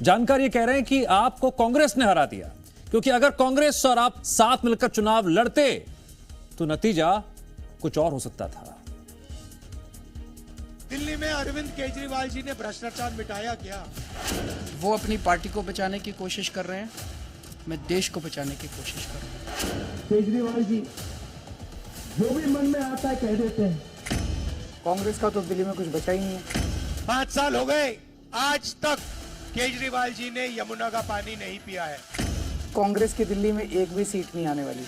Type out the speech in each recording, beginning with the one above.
जानकार ये कह रहे हैं कि आपको कांग्रेस ने हरा दिया, क्योंकि अगर कांग्रेस और आप साथ मिलकर चुनाव लड़ते तो नतीजा कुछ और हो सकता था। दिल्ली में अरविंद केजरीवाल जी ने भ्रष्टाचार मिटाया क्या? वो अपनी पार्टी को बचाने की कोशिश कर रहे हैं, मैं देश को बचाने की कोशिश कर रहा हूं। केजरीवाल जी जो भी मन में आता है कह देते हैं। कांग्रेस का तो दिल्ली में कुछ बचा ही नहीं है। 5 साल हो गए, आज तक केजरीवाल जी ने यमुना का पानी नहीं पिया है। कांग्रेस की दिल्ली में एक भी सीट नहीं आने वाली।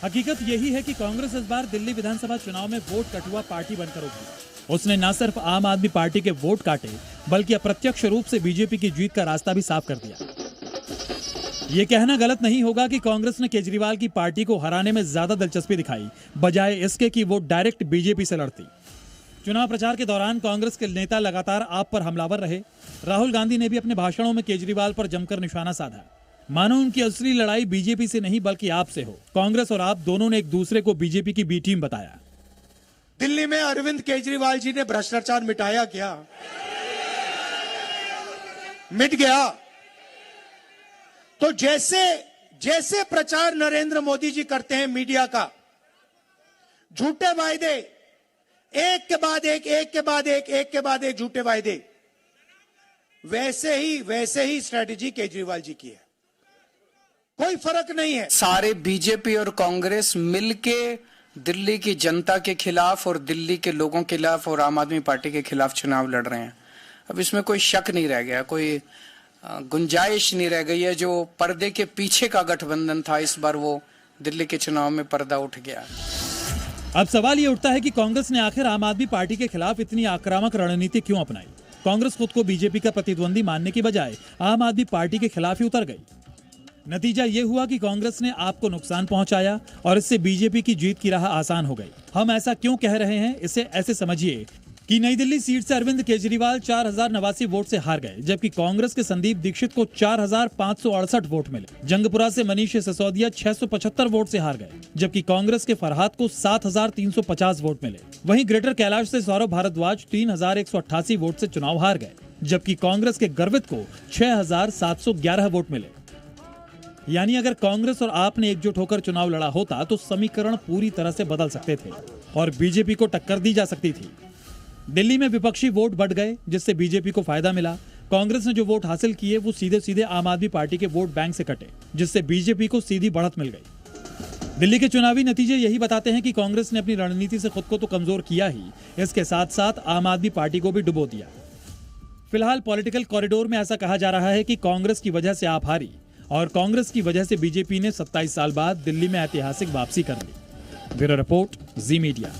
हकीकत यही है कि कांग्रेस इस बार दिल्ली विधानसभा चुनाव में वोट कटुआ पार्टी बनकर उभरी। उसने न सिर्फ आम आदमी पार्टी के वोट काटे, बल्कि अप्रत्यक्ष रूप से बीजेपी की जीत का रास्ता भी साफ कर दिया। ये कहना गलत नहीं होगा कि कांग्रेस ने केजरीवाल की पार्टी को हराने में ज्यादा दिलचस्पी दिखाई, बजाय इसके कि वो डायरेक्ट बीजेपी से लड़ती। चुनाव प्रचार के दौरान कांग्रेस के नेता लगातार आप पर हमलावर रहे। राहुल गांधी ने भी अपने भाषणों में केजरीवाल पर जमकर निशाना साधा। मानो उनकी असली लड़ाई बीजेपी से नहीं बल्कि आपसे हो। कांग्रेस और आप दोनों ने एक दूसरे को बीजेपी की बी टीम बताया। दिल्ली में अरविंद केजरीवाल जी ने भ्रष्टाचार मिटाया क्या? मिट गया। तो जैसे प्रचार नरेंद्र मोदी जी करते हैं मीडिया का, झूठे वायदे, एक के बाद एक झूठे वायदे, वैसे ही स्ट्रेटेजी केजरीवाल जी की है। कोई फर्क नहीं है। सारे बीजेपी और कांग्रेस मिलके दिल्ली की जनता के खिलाफ और दिल्ली के लोगों के खिलाफ और आम आदमी पार्टी के खिलाफ चुनाव लड़ रहे हैं। अब इसमें कोई शक नहीं रह गया, कोई गुंजाइश नहीं रह गई है। जो पर्दे के पीछे का गठबंधन था, इस बार वो दिल्ली के चुनाव में पर्दा उठ गया। अब सवाल ये उठता है कि कांग्रेस ने आखिर आम आदमी पार्टी के खिलाफ इतनी आक्रामक रणनीति क्यों अपनाई। कांग्रेस खुद को बीजेपी का प्रतिद्वंदी मानने की बजाय आम आदमी पार्टी के खिलाफ ही उतर गई। नतीजा ये हुआ कि कांग्रेस ने आपको नुकसान पहुंचाया और इससे बीजेपी की जीत की राह आसान हो गई। हम ऐसा क्यों कह रहे हैं, इसे ऐसे समझिए कि नई दिल्ली सीट से अरविंद केजरीवाल 4089 वोट से हार गए, जबकि कांग्रेस के संदीप दीक्षित को 4568 वोट मिले। जंगपुरा से मनीष सिसोदिया 675 वोट से हार गए, जबकि कांग्रेस के फरहाद को 7350 वोट मिले। वहीं ग्रेटर कैलाश से सौरभ भारद्वाज 3188 वोट से चुनाव हार गए, जबकि कांग्रेस के गर्वित को 6711 वोट मिले। यानी अगर कांग्रेस और आपने एकजुट होकर चुनाव लड़ा होता तो समीकरण पूरी तरह से बदल सकते थे और बीजेपी को टक्कर दी जा सकती थी। दिल्ली में विपक्षी वोट बढ़ गए, जिससे बीजेपी को फायदा मिला। कांग्रेस ने जो वोट हासिल किए वो सीधे सीधे आम आदमी पार्टी के वोट बैंक से कटे, जिससे बीजेपी को सीधी बढ़त मिल गई। दिल्ली के चुनावी नतीजे यही बताते हैं कि कांग्रेस ने अपनी रणनीति से खुद को तो कमजोर किया ही, इसके साथ साथ आम आदमी पार्टी को भी डुबो दिया। फिलहाल पॉलिटिकल कॉरिडोर में ऐसा कहा जा रहा है कि कांग्रेस की वजह से आप हारी और कांग्रेस की वजह से बीजेपी ने 27 साल बाद दिल्ली में ऐतिहासिक वापसी कर ली। ब्यूरो रिपोर्ट, जी मीडिया।